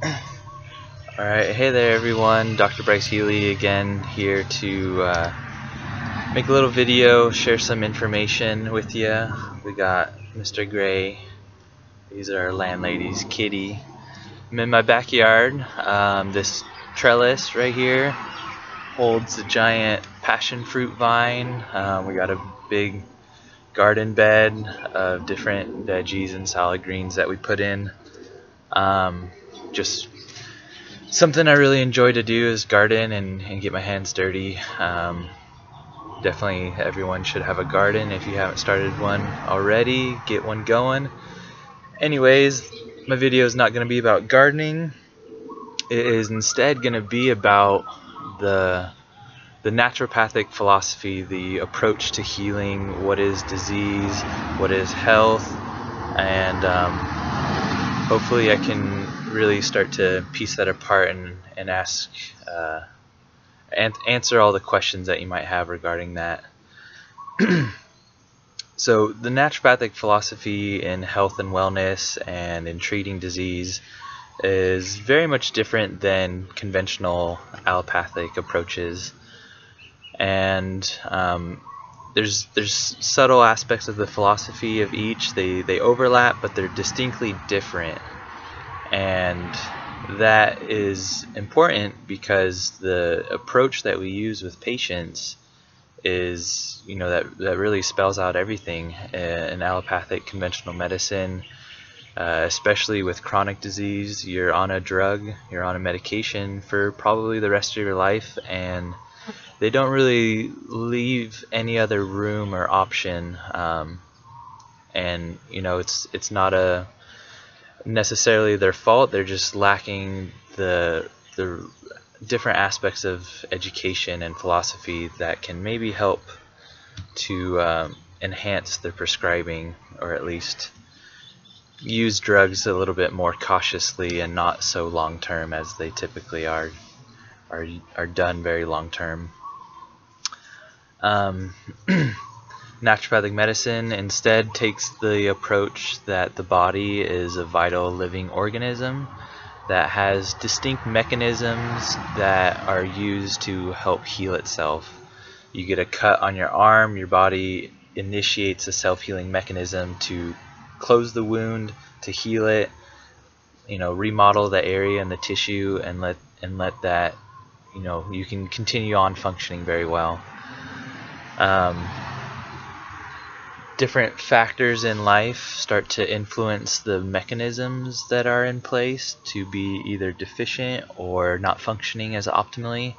Alright, hey there everyone, Dr. Bryce Healy again here to make a little video, share some information with you. We got Mr. Gray, these are our landlady's kitty. I'm in my backyard. This trellis right here holds a giant passion fruit vine. We got a big garden bed of different veggies and salad greens that we put in. Just something I really enjoy to do is garden and get my hands dirty. Definitely everyone should have a garden. If you haven't started one already, get one going. Anyways, my video is not going to be about gardening. It is instead going to be about the naturopathic philosophy, the approach to healing, what is disease, what is health, and hopefully I can really start to piece that apart and ask and answer all the questions that you might have regarding that. So the naturopathic philosophy in health and wellness and in treating disease is very much different than conventional allopathic approaches, and there's subtle aspects of the philosophy of each. They overlap, but they're distinctly different. And that is important because the approach that we use with patients is, that really spells out everything in allopathic conventional medicine, especially with chronic disease. You're on a drug, you're on a medication for probably the rest of your life, and they don't really leave any other room or option. And it's not necessarily their fault. They're just lacking the different aspects of education and philosophy that can maybe help to enhance their prescribing, or at least use drugs a little bit more cautiously and not so long term as they typically are done very long term. Naturopathic medicine instead takes the approach that the body is a vital living organism that has distinct mechanisms that are used to help heal itself. You get a cut on your arm, your body initiates a self-healing mechanism to close the wound, to heal it, remodel the area and the tissue, and let that, you can continue on functioning very well. Different factors in life start to influence the mechanisms that are in place to be either deficient or not functioning as optimally.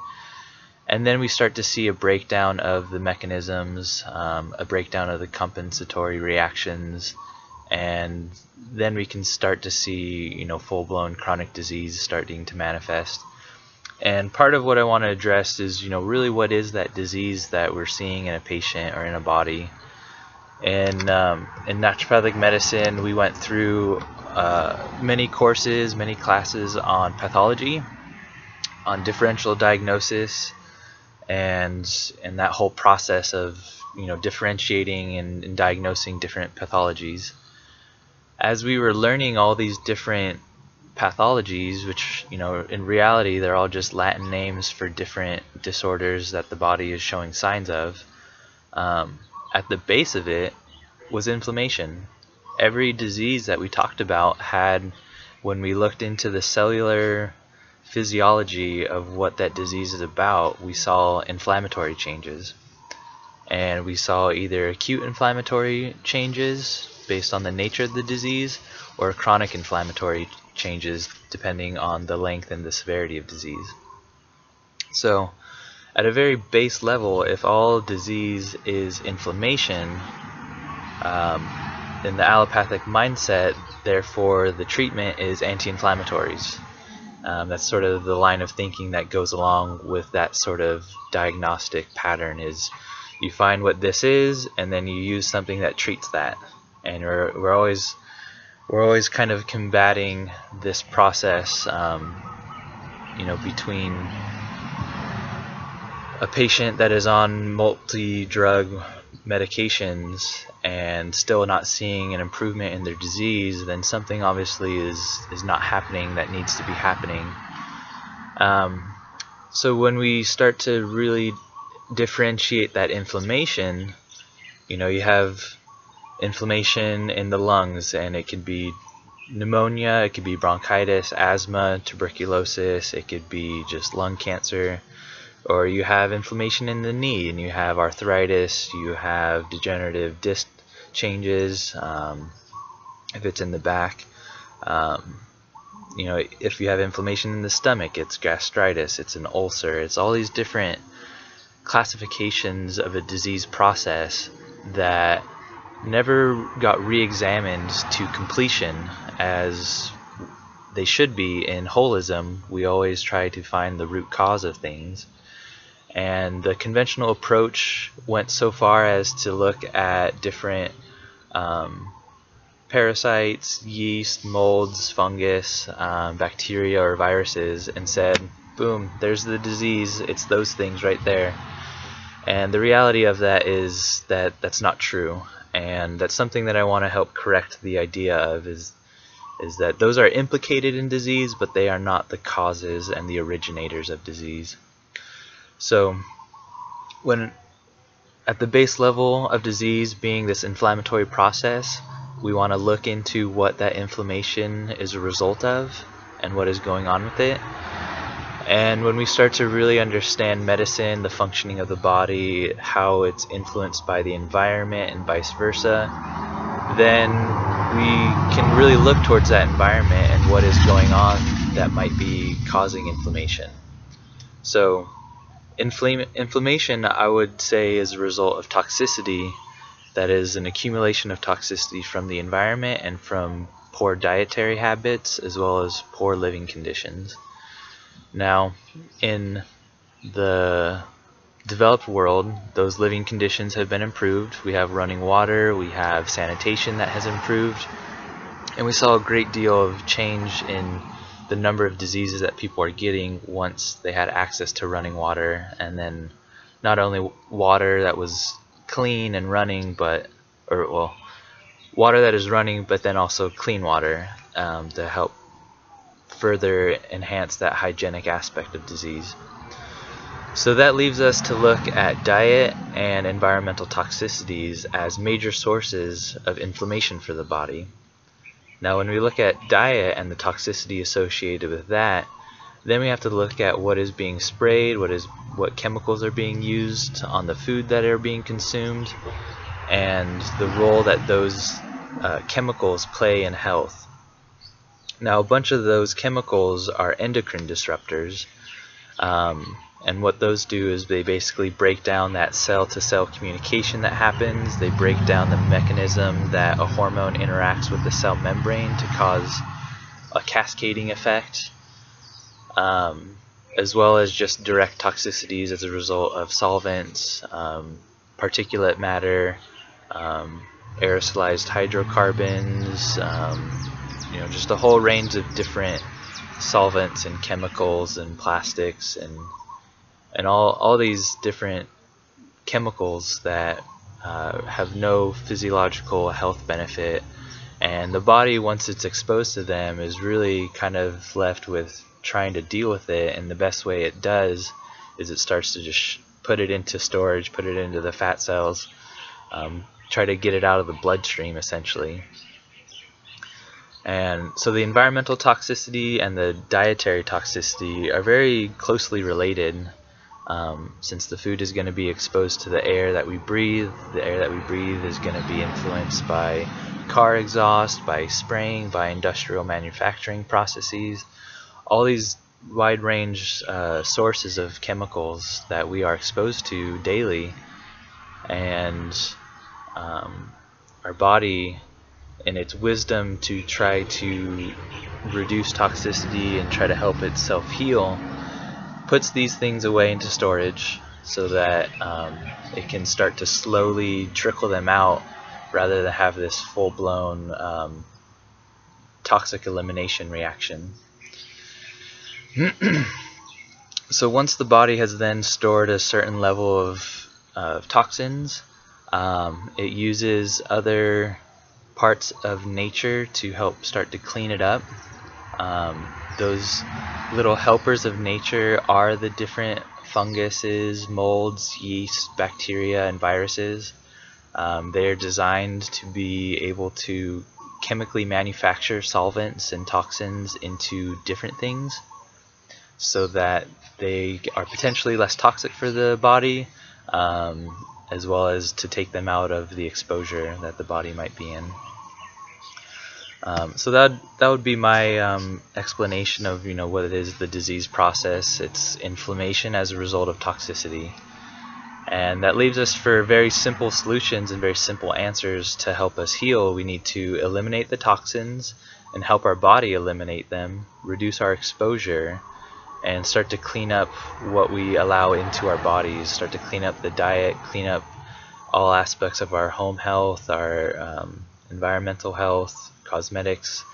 And then we start to see a breakdown of the mechanisms, a breakdown of the compensatory reactions, and then we can start to see, full-blown chronic disease starting to manifest. And part of what I want to address is, really what is that disease that we're seeing in a patient or in a body. In naturopathic medicine, we went through many courses, many classes on pathology, on differential diagnosis, and that whole process of differentiating and diagnosing different pathologies. As we were learning all these different pathologies, which in reality they're all just Latin names for different disorders that the body is showing signs of, at the base of it was inflammation. Every disease that we talked about had, when we looked into the cellular physiology of what that disease is about, we saw inflammatory changes. And we saw either acute inflammatory changes based on the nature of the disease, or chronic inflammatory changes depending on the length and the severity of disease. So at a very base level, if all disease is inflammation, in the allopathic mindset, therefore the treatment is anti-inflammatories. That's sort of the line of thinking that goes along with that sort of diagnostic pattern, is you find what this is and then you use something that treats that. And we're always kind of combating this process, between a patient that is on multi-drug medications and still not seeing an improvement in their disease, then something obviously is not happening that needs to be happening. So when we start to really differentiate that inflammation, you have inflammation in the lungs, and it could be pneumonia, it could be bronchitis, asthma, tuberculosis, it could be just lung cancer. Or you have inflammation in the knee, and you have arthritis, you have degenerative disc changes, if it's in the back. If you have inflammation in the stomach, it's gastritis, it's an ulcer. It's all these different classifications of a disease process that never got re-examined to completion as they should be. In holism, we always try to find the root cause of things. And the conventional approach went so far as to look at different parasites, yeast, molds, fungus, bacteria, or viruses, and said, boom, there's the disease, it's those things right there. And the reality of that is that that's not true. And that's something that I want to help correct the idea of, is that those are implicated in disease, but they are not the causes and the originators of disease. So when at the base level of disease being this inflammatory process, we want to look into what that inflammation is a result of and what is going on with it. And when we start to really understand medicine, the functioning of the body, how it's influenced by the environment and vice versa, then we can really look towards that environment and what is going on that might be causing inflammation. So inflammation, I would say, is a result of toxicity. That is an accumulation of toxicity from the environment and from poor dietary habits as well as poor living conditions. Now, in the developed world, those living conditions have been improved. We have running water, we have sanitation that has improved, and we saw a great deal of change in the number of diseases that people are getting once they had access to running water, and then not only water that was clean and running, water that is running, but then also clean water to help further enhance that hygienic aspect of disease. So that leaves us to look at diet and environmental toxicities as major sources of inflammation for the body. Now when we look at diet and the toxicity associated with that, then we have to look at what is being sprayed, what chemicals are being used on the food that are being consumed, and the role that those chemicals play in health. Now a bunch of those chemicals are endocrine disruptors, and what those do is they basically break down that cell-to-cell communication that happens. They break down the mechanism that a hormone interacts with the cell membrane to cause a cascading effect, as well as just direct toxicities as a result of solvents, particulate matter, aerosolized hydrocarbons, just a whole range of different solvents and chemicals and plastics and all these different chemicals that have no physiological health benefit. And the body, once it's exposed to them, is really kind of left with trying to deal with it, and the best way it does is it starts to just put it into storage, put it into the fat cells, try to get it out of the bloodstream essentially. And so the environmental toxicity and the dietary toxicity are very closely related, since the food is going to be exposed to the air that we breathe. The air that we breathe is going to be influenced by car exhaust, by spraying, by industrial manufacturing processes, all these wide range sources of chemicals that we are exposed to daily. And our body, in its wisdom to try to reduce toxicity and try to help itself heal, puts these things away into storage so that it can start to slowly trickle them out rather than have this full-blown toxic elimination reaction. So once the body has then stored a certain level of toxins, It uses other parts of nature to help start to clean it up. Those little helpers of nature are the different funguses, molds, yeast, bacteria, and viruses. They are designed to be able to chemically manufacture solvents and toxins into different things so that they are potentially less toxic for the body, as well as to take them out of the exposure that the body might be in. So that would be my explanation of what it is, the disease process. It's inflammation as a result of toxicity. And that leaves us for very simple solutions and very simple answers to help us heal. We need to eliminate the toxins and help our body eliminate them, reduce our exposure, and start to clean up what we allow into our bodies, start to clean up the diet, clean up all aspects of our home health, our environmental health, cosmetics.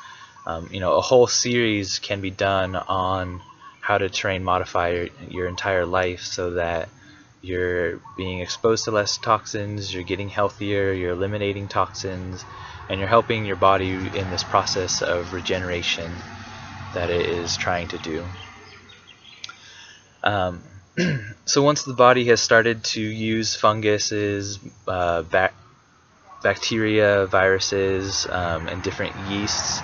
A whole series can be done on how to terrain modify your entire life so that you're being exposed to less toxins, you're getting healthier, you're eliminating toxins, and you're helping your body in this process of regeneration that it is trying to do. So once the body has started to use funguses, bacteria, viruses, and different yeasts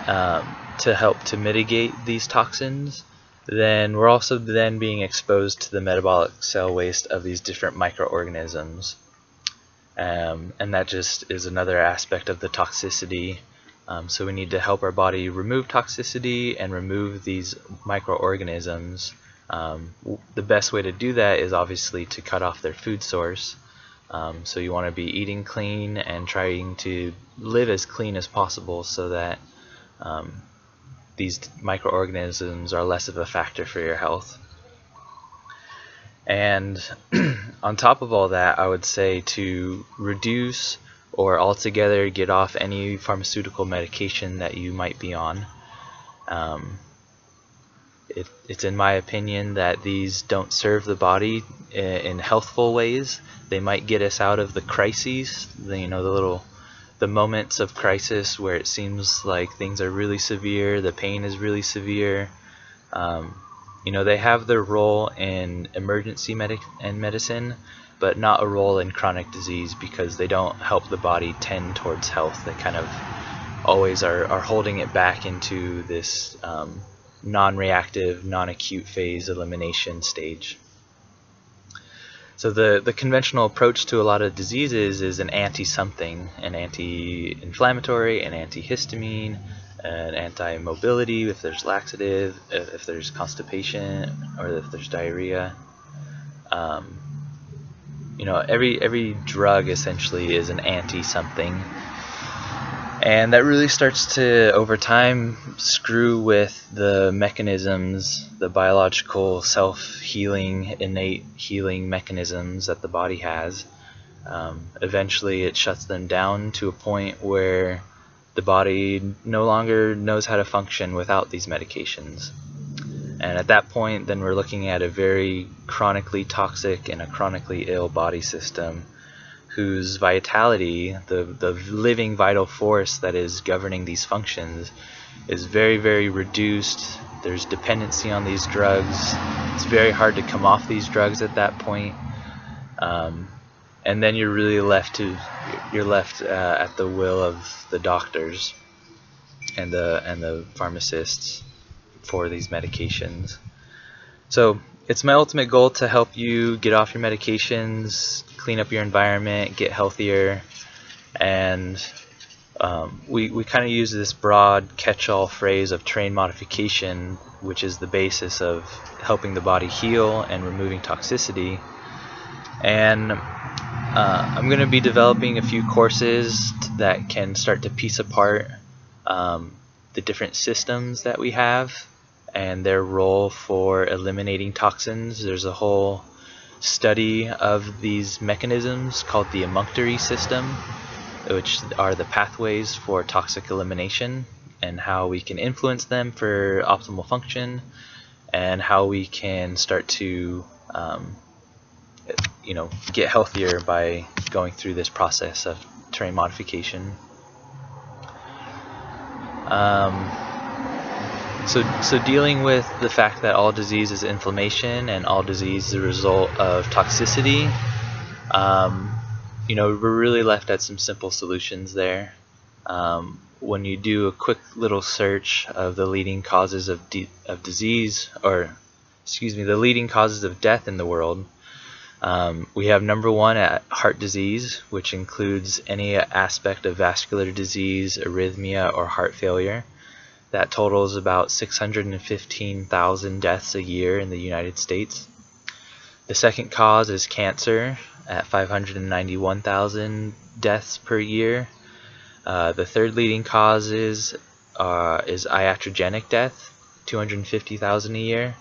to help to mitigate these toxins, then we're also then being exposed to the metabolic cell waste of these different microorganisms. And that just is another aspect of the toxicity. So we need to help our body remove toxicity and remove these microorganisms. The best way to do that is obviously to cut off their food source. So you want to be eating clean and trying to live as clean as possible so that these microorganisms are less of a factor for your health. And on top of all that, I would say to reduce or altogether get off any pharmaceutical medication that you might be on. It's in my opinion that these don't serve the body in healthful ways. They might get us out of the crises, the moments of crisis where it seems like things are really severe, the pain is really severe. They have their role in emergency medicine, but not a role in chronic disease because they don't help the body tend towards health. They kind of always are holding it back into this non-reactive, non-acute phase elimination stage. So the conventional approach to a lot of diseases is an anti-something, an anti-inflammatory, an antihistamine, an anti-mobility if there's laxative, if there's constipation, or if there's diarrhea. Every drug essentially is an anti-something. And that really starts to, over time, screw with the mechanisms, the biological self-healing, innate healing mechanisms that the body has. Eventually it shuts them down to a point where the body no longer knows how to function without these medications. And at that point, then we're looking at a very chronically toxic and a chronically ill body system whose vitality, the living vital force that is governing these functions, is very, very reduced. There's dependency on these drugs. It's very hard to come off these drugs at that point. And then you're really left at the will of the doctors and the pharmacists for these medications. So it's my ultimate goal to help you get off your medications, clean up your environment, get healthier, and we kind of use this broad catch-all phrase of terrain modification, which is the basis of helping the body heal and removing toxicity. And I'm going to be developing a few courses that can start to piece apart the different systems that we have and their role for eliminating toxins. There's a whole study of these mechanisms called the emunctory system, which are the pathways for toxic elimination, and how we can influence them for optimal function, and how we can start to get healthier by going through this process of terrain modification. So dealing with the fact that all disease is inflammation and all disease is a result of toxicity, we're really left at some simple solutions there. When you do a quick little search of the leading causes of disease, or the leading causes of death in the world, we have number one at heart disease, which includes any aspect of vascular disease, arrhythmia, or heart failure. That totals about 615,000 deaths a year in the United States. The second cause is cancer at 591,000 deaths per year. The third leading cause is iatrogenic death, 250,000 a year,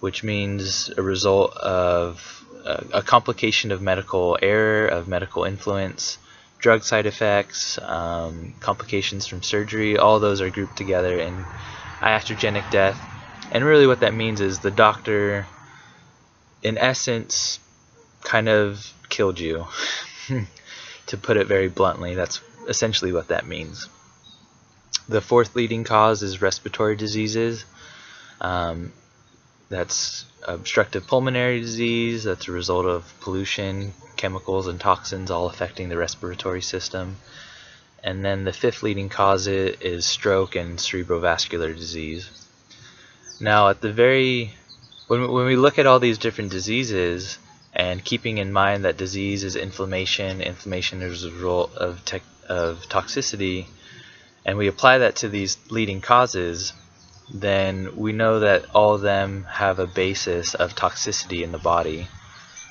which means a result of a complication of medical error, of medical influence, drug side effects, complications from surgery. All those are grouped together in iatrogenic death. And really what that means is the doctor, in essence, kind of killed you. To put it very bluntly, that's essentially what that means. The fourth leading cause is respiratory diseases. That's obstructive pulmonary disease. That's a result of pollution, chemicals, and toxins all affecting the respiratory system. And then the fifth leading cause is stroke and cerebrovascular disease. Now, when we look at all these different diseases, and keeping in mind that disease is inflammation is a result of toxicity, and we apply that to these leading causes, then we know that all of them have a basis of toxicity in the body.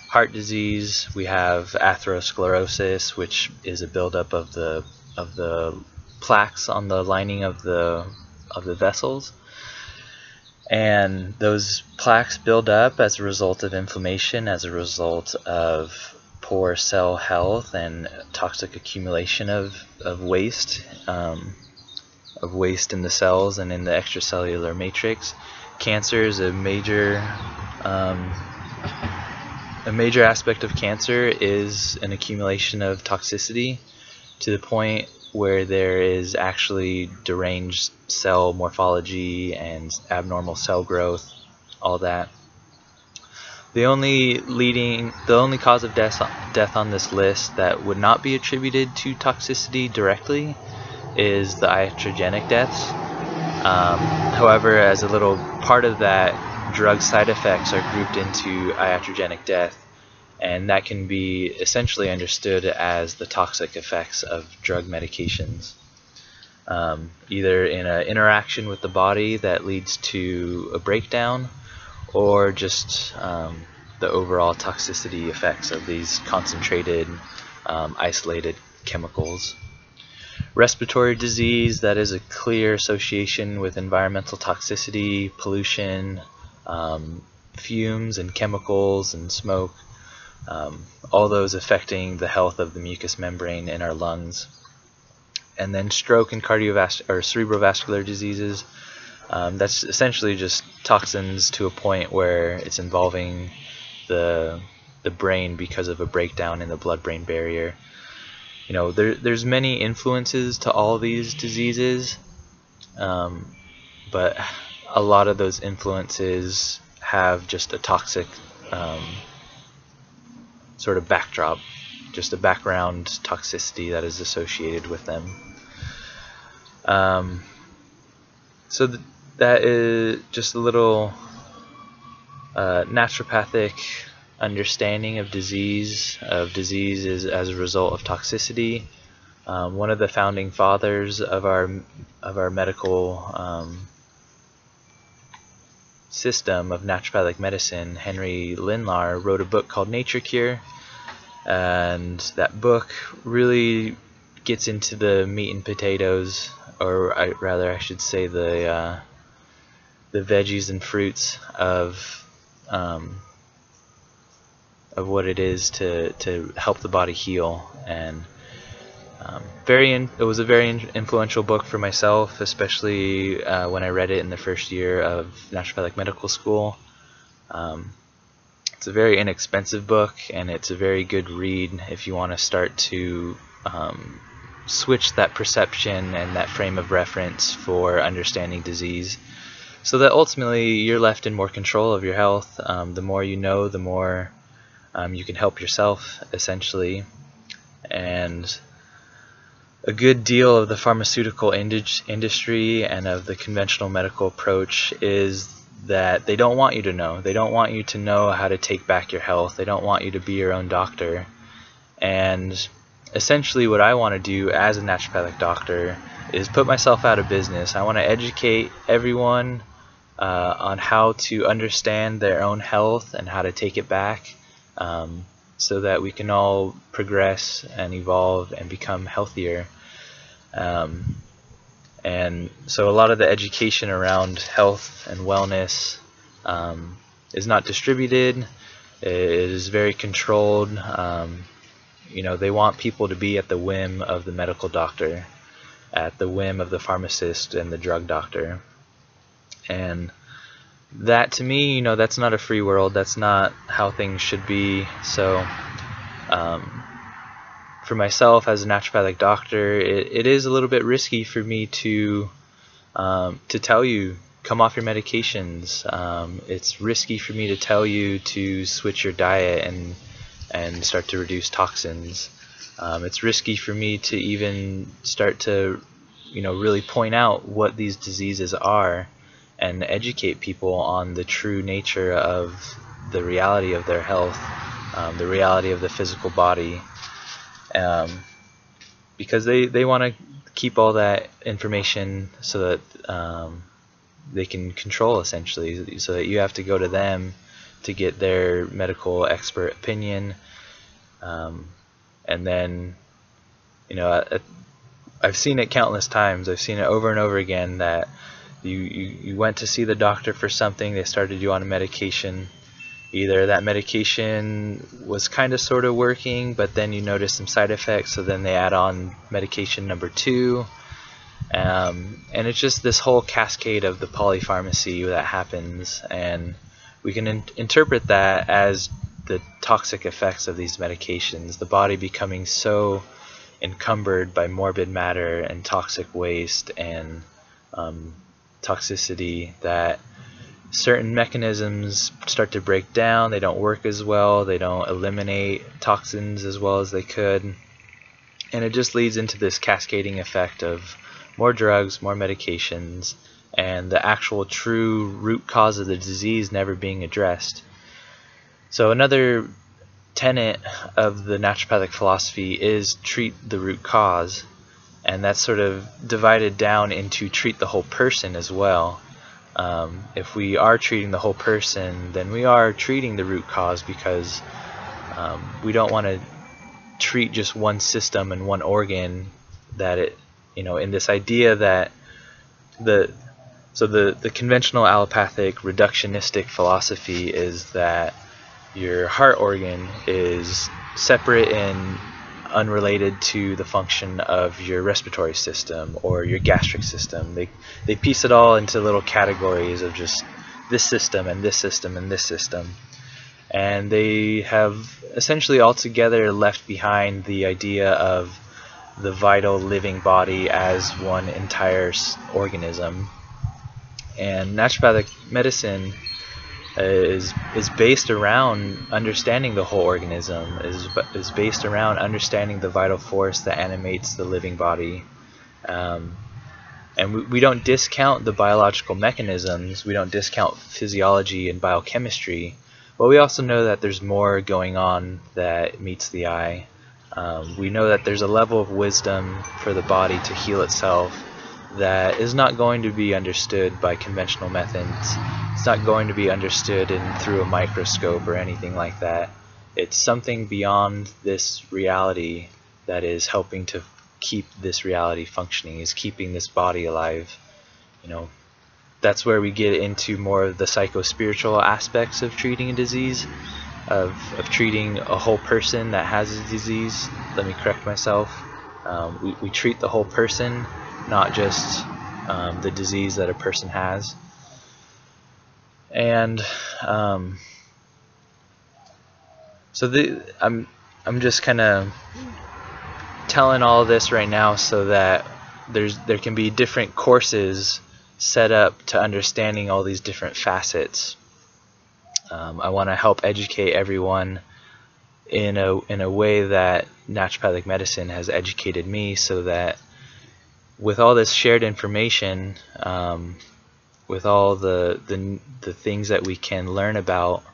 Heart disease, we have atherosclerosis, which is a buildup of the plaques on the lining of the vessels, and those plaques build up as a result of inflammation, as a result of poor cell health and toxic accumulation of waste. Of waste in the cells and in the extracellular matrix. Cancer is a major aspect of cancer is an accumulation of toxicity to the point where there is actually deranged cell morphology and abnormal cell growth, all that. The only cause of death on this list that would not be attributed to toxicity directly is the iatrogenic deaths. However, as a little part of that, drug side effects are grouped into iatrogenic death, and that can be essentially understood as the toxic effects of drug medications, either in an interaction with the body that leads to a breakdown, or just the overall toxicity effects of these concentrated, isolated chemicals. Respiratory disease, that is a clear association with environmental toxicity, pollution, fumes and chemicals and smoke, all those affecting the health of the mucous membrane in our lungs. And then stroke and cerebrovascular diseases, that's essentially just toxins to a point where it's involving the brain because of a breakdown in the blood-brain barrier. There's many influences to all these diseases, but a lot of those influences have just a toxic sort of backdrop, just a background toxicity that is associated with them. So that is just a little naturopathic understanding of disease is as a result of toxicity. One of the founding fathers of our medical system of naturopathic medicine, Henry Lindlahr, wrote a book called Nature Cure, and that book really gets into the meat and potatoes, or I should say the veggies and fruits of what it is to help the body heal. And it was a very influential book for myself, especially when I read it in the first year of naturopathic medical school. It's a very inexpensive book, and it's a very good read if you want to start to switch that perception and that frame of reference for understanding disease, so that ultimately you're left in more control of your health. The more you know, the more you can help yourself, essentially. And a good deal of the pharmaceutical industry and of the conventional medical approach is that they don't want you to know. They don't want you to know how to take back your health. They don't want you to be your own doctor. And essentially what I want to do as a naturopathic doctor is put myself out of business. I want to educate everyone on how to understand their own health and how to take it back, so that we can all progress and evolve and become healthier. And so a lot of the education around health and wellness is not distributed. It is very controlled. They want people to be at the whim of the medical doctor, at the whim of the pharmacist and the drug doctor. And that, to me, that's not a free world. That's not how things should be. So for myself as a naturopathic doctor, it is a little bit risky for me to tell you, come off your medications. It's risky for me to tell you to switch your diet and start to reduce toxins. It's risky for me to even start to really point out what these diseases are and educate people on the true nature of the reality of their health, the reality of the physical body, because they want to keep all that information so that they can control, essentially, so that you have to go to them to get their medical expert opinion. And then I've seen it countless times. I've seen it over and over again that you went to see the doctor for something, they started you on a medication. Either that medication was kind of sort of working, but then you notice some side effects, so then they add on medication number 2. And it's just this whole cascade of the polypharmacy that happens, and we can interpret that as the toxic effects of these medications, the body becoming so encumbered by morbid matter and toxic waste and toxicity that certain mechanisms start to break down. They don't work as well. They don't eliminate toxins as well as they could. And it just leads into this cascading effect of more drugs, more medications, and the actual true root cause of the disease never being addressed. So another tenet of the naturopathic philosophy is treat the root cause, and that's sort of divided down into treat the whole person as well. If we are treating the whole person, then we are treating the root cause, because we don't want to treat just one system and one organ. That it, in this idea that the conventional allopathic reductionistic philosophy is that your heart organ is separate and unrelated to the function of your respiratory system or your gastric system. They piece it all into little categories of just this system and this system and this system, and they have essentially altogether left behind the idea of the vital living body as one entire organism. And naturopathic medicine is based around understanding the whole organism, is based around understanding the vital force that animates the living body. And we don't discount the biological mechanisms, we don't discount physiology and biochemistry, but we also know that there's more going on that meets the eye. We know that there's a level of wisdom for the body to heal itself that is not going to be understood by conventional methods. It's not going to be understood through a microscope or anything like that. It's something beyond this reality that is helping to keep this reality functioning, is keeping this body alive. That's where we get into more of the psycho-spiritual aspects of treating a disease, of treating a whole person that has a disease. Let me correct myself. We treat the whole person, not just the disease that a person has. And I'm just kind of telling all this right now so that there can be different courses set up to understanding all these different facets. I want to help educate everyone in a way that naturopathic medicine has educated me, so that with all this shared information, with all the things that we can learn about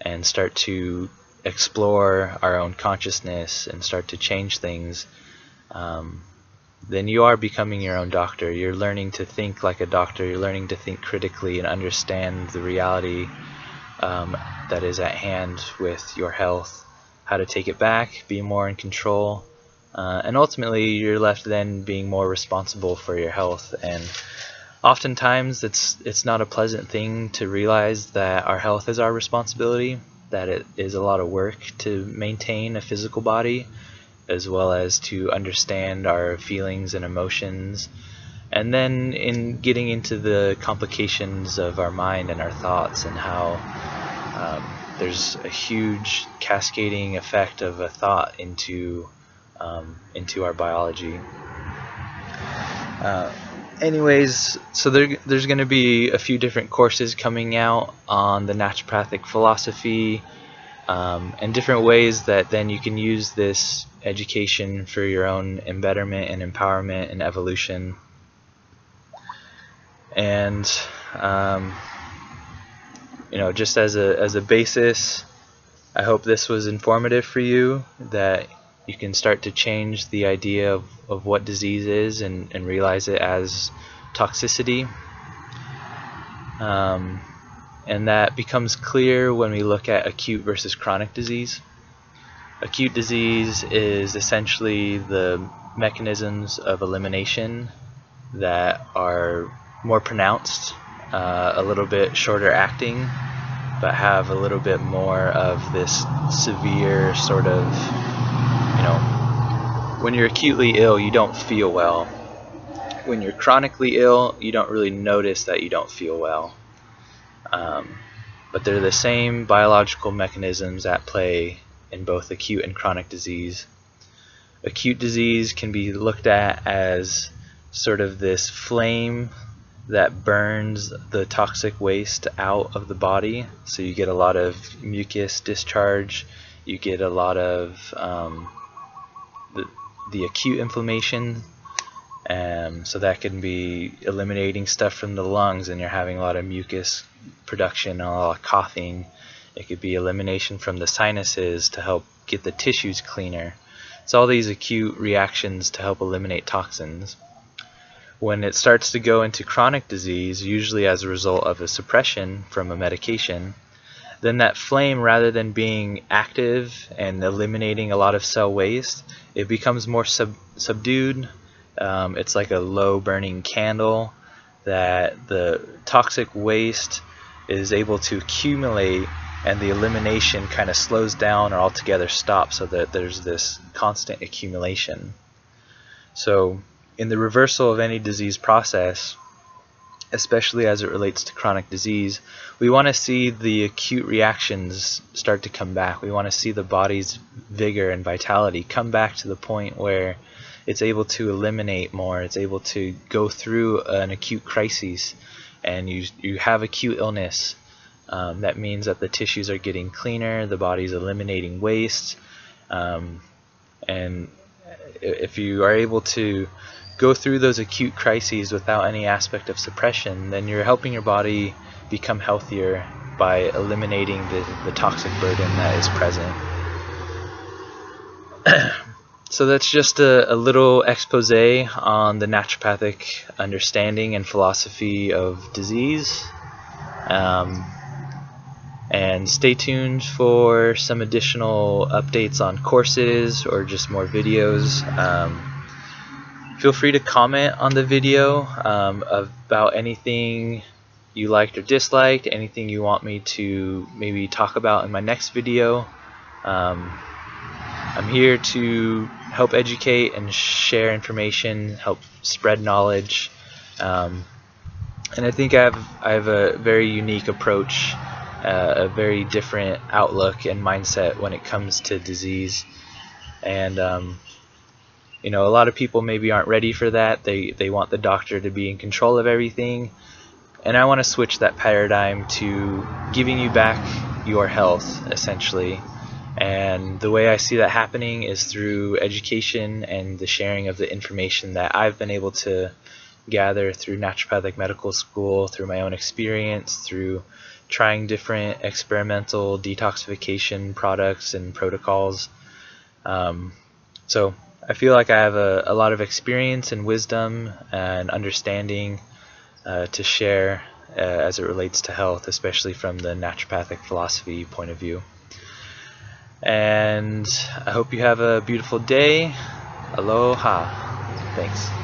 and start to explore our own consciousness and start to change things, then you are becoming your own doctor. You're learning to think like a doctor. You're learning to think critically and understand the reality that is at hand with your health, how to take it back, be more in control, and ultimately you're left then being more responsible for your health. And oftentimes it's not a pleasant thing to realize that our health is our responsibility, that it is a lot of work to maintain a physical body, as well as to understand our feelings and emotions, and then in getting into the complications of our mind and our thoughts, and how there's a huge cascading effect of a thought into our biology. Anyways, so there's going to be a few different courses coming out on the naturopathic philosophy, and different ways that then you can use this education for your own embetterment and empowerment and evolution. And just as a basis, I hope this was informative for you, that you can start to change the idea of what disease is and realize it as toxicity. And that becomes clear when we look at acute versus chronic disease. Acute disease is essentially the mechanisms of elimination that are more pronounced, a little bit shorter acting, but have a little bit more of this severe sort of, when you're acutely ill, you don't feel well. When you're chronically ill, you don't really notice that you don't feel well. But they're the same biological mechanisms at play in both acute and chronic disease. Acute disease can be looked at as sort of this flame that burns the toxic waste out of the body. So you get a lot of mucus discharge, you get a lot of the acute inflammation. So that can be eliminating stuff from the lungs, and you're having a lot of mucus production, a lot of coughing. It could be elimination from the sinuses to help get the tissues cleaner. It's all these acute reactions to help eliminate toxins. When it starts to go into chronic disease, usually as a result of a suppression from a medication, then that flame, rather than being active and eliminating a lot of cell waste, it becomes more subdued. It's like a low burning candle that the toxic waste is able to accumulate, and the elimination kind of slows down or altogether stops, so that there's this constant accumulation. So in the reversal of any disease process, especially as it relates to chronic disease, we want to see the acute reactions start to come back. We want to see the body's vigor and vitality come back to the point where it's able to eliminate more, it's able to go through an acute crisis, and you have acute illness. That means that the tissues are getting cleaner, the body's eliminating waste, and if you are able to go through those acute crises without any aspect of suppression, then you're helping your body become healthier by eliminating the toxic burden that is present. So that's just a little expose on the naturopathic understanding and philosophy of disease. And stay tuned for some additional updates on courses or just more videos. Feel free to comment on the video about anything you liked or disliked, anything you want me to maybe talk about in my next video. I'm here to help educate and share information, help spread knowledge, and I think I have a very unique approach a very different outlook and mindset when it comes to disease. And a lot of people maybe aren't ready for that. They want the doctor to be in control of everything, and I want to switch that paradigm to giving you back your health, essentially. And the way I see that happening is through education and the sharing of the information that I've been able to gather through naturopathic medical school, through my own experience, through trying different experimental detoxification products and protocols. So I feel like I have a lot of experience and wisdom and understanding to share as it relates to health, especially from the naturopathic philosophy point of view. And I hope you have a beautiful day. Aloha. Thanks.